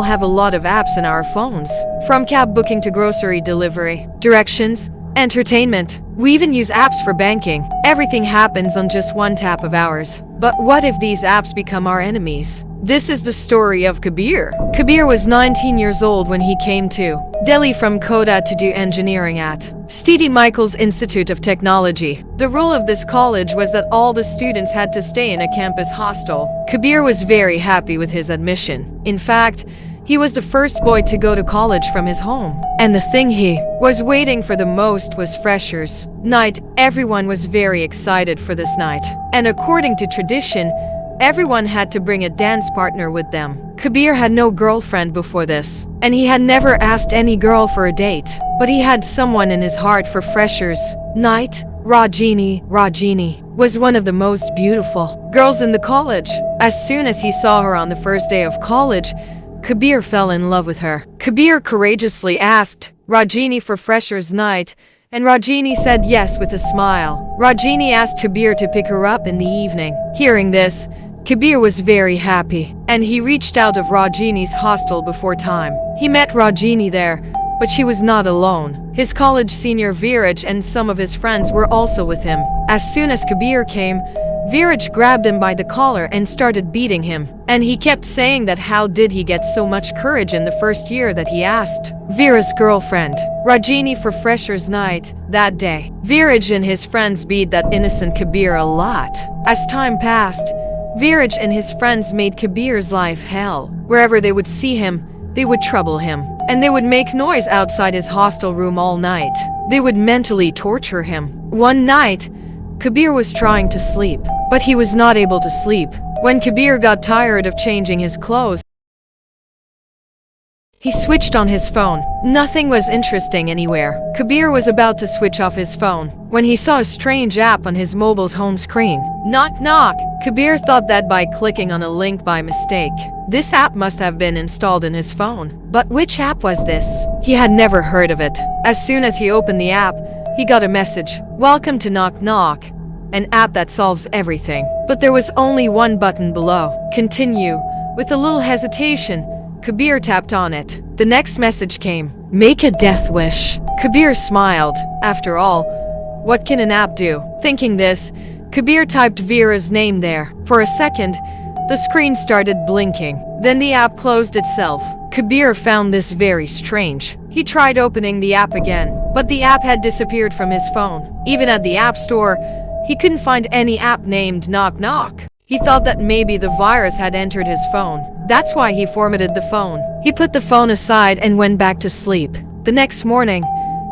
all have a lot of apps in our phones. From cab booking to grocery delivery, directions, entertainment. We even use apps for banking. Everything happens on just one tap of ours. But what if these apps become our enemies? This is the story of Kabir. Kabir was 19 years old when he came to Delhi from Kota to do engineering at Stedy Michaels Institute of Technology. The rule of this college was that all the students had to stay in a campus hostel. Kabir was very happy with his admission. In fact, he was the first boy to go to college from his home. And the thing he was waiting for the most was freshers' night. Everyone was very excited for this night. And according to tradition, everyone had to bring a dance partner with them. Kabir had no girlfriend before this, and he had never asked any girl for a date. But he had someone in his heart for freshers' night. Rajini was one of the most beautiful girls in the college. As soon as he saw her on the first day of college, Kabir fell in love with her. Kabir courageously asked Rajini for freshers' night, and Rajini said yes with a smile. Rajini asked Kabir to pick her up in the evening. Hearing this, Kabir was very happy, and he reached out of Rajini's hostel before time. He met Rajini there, but she was not alone. His college senior Viraj and some of his friends were also with him. As soon as Kabir came, Viraj grabbed him by the collar and started beating him. And he kept saying that how did he get so much courage in the first year that he asked Viraj's girlfriend, Rajini, for freshers' night that day. Viraj and his friends beat that innocent Kabir a lot. As time passed, Viraj and his friends made Kabir's life hell. Wherever they would see him, they would trouble him. And they would make noise outside his hostel room all night. They would mentally torture him. One night, Kabir was trying to sleep, but he was not able to sleep. When Kabir got tired of changing his clothes, he switched on his phone. Nothing was interesting anywhere. Kabir was about to switch off his phone when he saw a strange app on his mobile's home screen. Knock knock. Kabir thought that by clicking on a link by mistake, this app must have been installed in his phone. But which app was this? He had never heard of it. As soon as he opened the app, he got a message. Welcome to Knock Knock, an app that solves everything. But there was only one button below. Continue. With a little hesitation, Kabir tapped on it. The next message came. Make a death wish. Kabir smiled. After all, what can an app do? Thinking this, Kabir typed Veera's name there. For a second, the screen started blinking. Then the app closed itself. Kabir found this very strange. He tried opening the app again, but the app had disappeared from his phone. Even at the app store, he couldn't find any app named Knock Knock. He thought that maybe the virus had entered his phone. That's why he formatted the phone. He put the phone aside and went back to sleep. The next morning,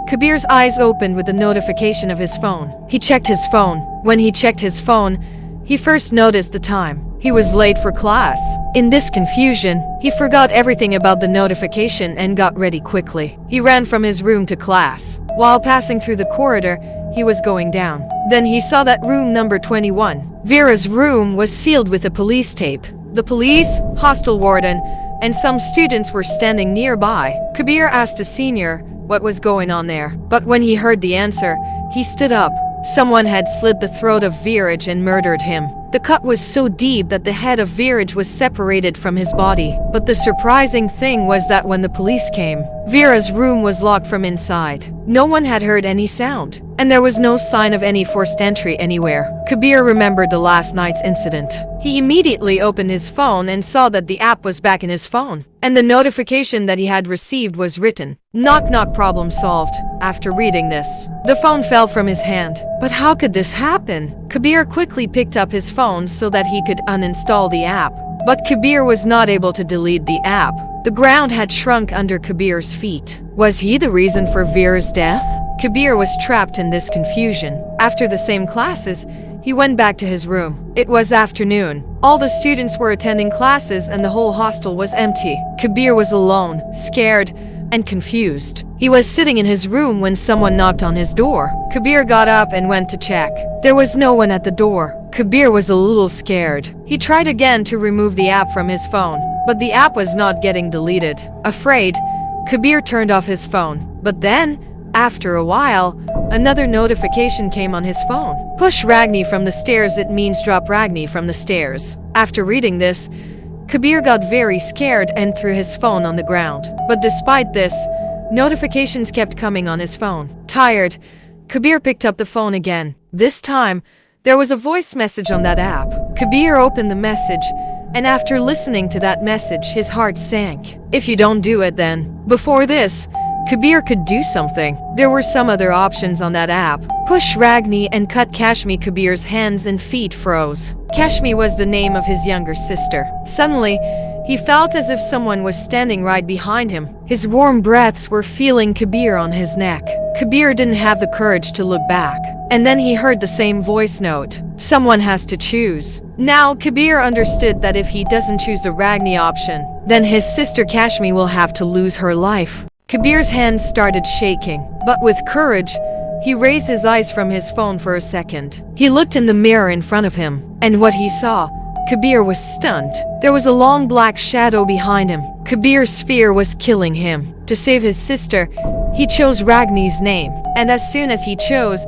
Kabir's eyes opened with a notification of his phone. He checked his phone. When he checked his phone, he first noticed the time. He was late for class. In this confusion, he forgot everything about the notification and got ready quickly. He ran from his room to class. While passing through the corridor, he was going down. Then he saw that room number 21. Veera's room was sealed with a police tape. The police, hostel warden, and some students were standing nearby. Kabir asked a senior what was going on there. But when he heard the answer, he stood up. Someone had slit the throat of Viraj and murdered him. The cut was so deep that the head of Viraj was separated from his body. But the surprising thing was that when the police came, Veera's room was locked from inside. No one had heard any sound, and there was no sign of any forced entry anywhere. Kabir remembered the last night's incident. He immediately opened his phone and saw that the app was back in his phone, and the notification that he had received was written. Knock knock, problem solved. After reading this, the phone fell from his hand. But how could this happen? Kabir quickly picked up his phone so that he could uninstall the app. But Kabir was not able to delete the app. The ground had shrunk under Kabir's feet. Was he the reason for Veera's death? Kabir was trapped in this confusion. After the same classes, he went back to his room. It was afternoon. All the students were attending classes and the whole hostel was empty. Kabir was alone, scared, and confused. He was sitting in his room when someone knocked on his door. Kabir got up and went to check. There was no one at the door. Kabir was a little scared. He tried again to remove the app from his phone, but the app was not getting deleted. Afraid, Kabir turned off his phone. But then, after a while, another notification came on his phone. Push Ragni from the stairs, it means drop Ragni from the stairs. After reading this, Kabir got very scared and threw his phone on the ground. But despite this, notifications kept coming on his phone. Tired, Kabir picked up the phone again. This time, there was a voice message on that app. Kabir opened the message, and after listening to that message, his heart sank. If you don't do it then. Before this, Kabir could do something. There were some other options on that app. Push Ragni and cut Kashmi. Kabir's hands and feet froze. Kashmi was the name of his younger sister. Suddenly, he felt as if someone was standing right behind him. His warm breaths were feeling Kabir on his neck. Kabir didn't have the courage to look back. And then he heard the same voice note. Someone has to choose. Now Kabir understood that if he doesn't choose the Ragni option, then his sister Kashmi will have to lose her life. Kabir's hands started shaking, but with courage, he raised his eyes from his phone for a second. He looked in the mirror in front of him, and what he saw, Kabir was stunned. There was a long black shadow behind him. Kabir's fear was killing him. To save his sister, he chose Ragni's name, and as soon as he chose,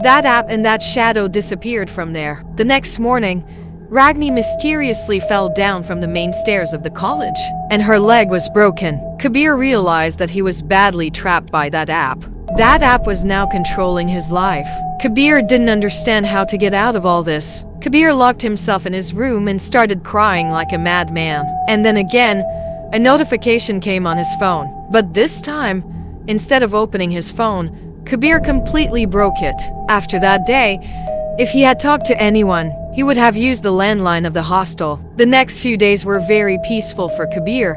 that app and that shadow disappeared from there. The next morning, Ragni mysteriously fell down from the main stairs of the college, and her leg was broken. Kabir realized that he was badly trapped by that app. That app was now controlling his life. Kabir didn't understand how to get out of all this. Kabir locked himself in his room and started crying like a madman. And then again, a notification came on his phone. But this time, instead of opening his phone, Kabir completely broke it. After that day, if he had talked to anyone, he would have used the landline of the hostel. The next few days were very peaceful for Kabir,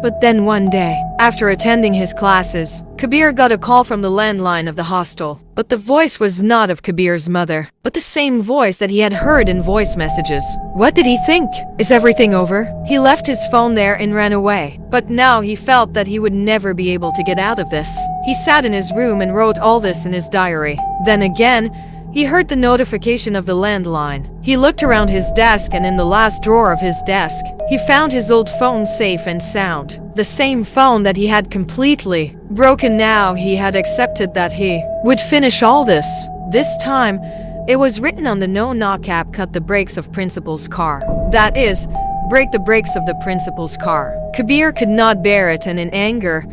but then one day, after attending his classes, Kabir got a call from the landline of the hostel. But the voice was not of Kabir's mother, but the same voice that he had heard in voice messages. What did he think? Is everything over? He left his phone there and ran away. But now he felt that he would never be able to get out of this. He sat in his room and wrote all this in his diary. Then again, he heard the notification of the landline. He looked around his desk, and in the last drawer of his desk, he found his old phone safe and sound. The same phone that he had completely broken. Now he had accepted that he would finish all this. This time, it was written on the no-knock app, cut the brakes of principal's car. That is, break the brakes of the principal's car. Kabir could not bear it, and in anger,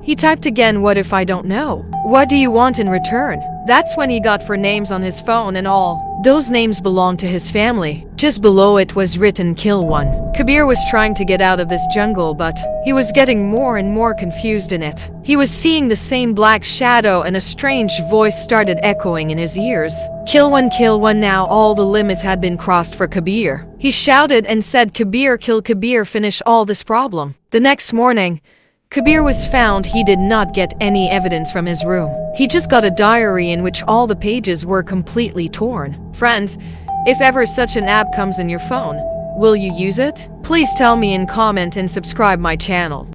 he typed again, what if I don't know? What do you want in return? That's when he got 4 names on his phone, and all those names belonged to his family. Just below it was written, kill one. Kabir was trying to get out of this jungle, but he was getting more and more confused in it. He was seeing the same black shadow, and a strange voice started echoing in his ears. Kill one, kill one. Now all the limits had been crossed for Kabir. He shouted and said, Kabir, kill Kabir, finish all this problem. The next morning, Kabir was found. He did not get any evidence from his room. He just got a diary in which all the pages were completely torn. Friends, if ever such an app comes in your phone, will you use it? Please tell me in comment and subscribe my channel.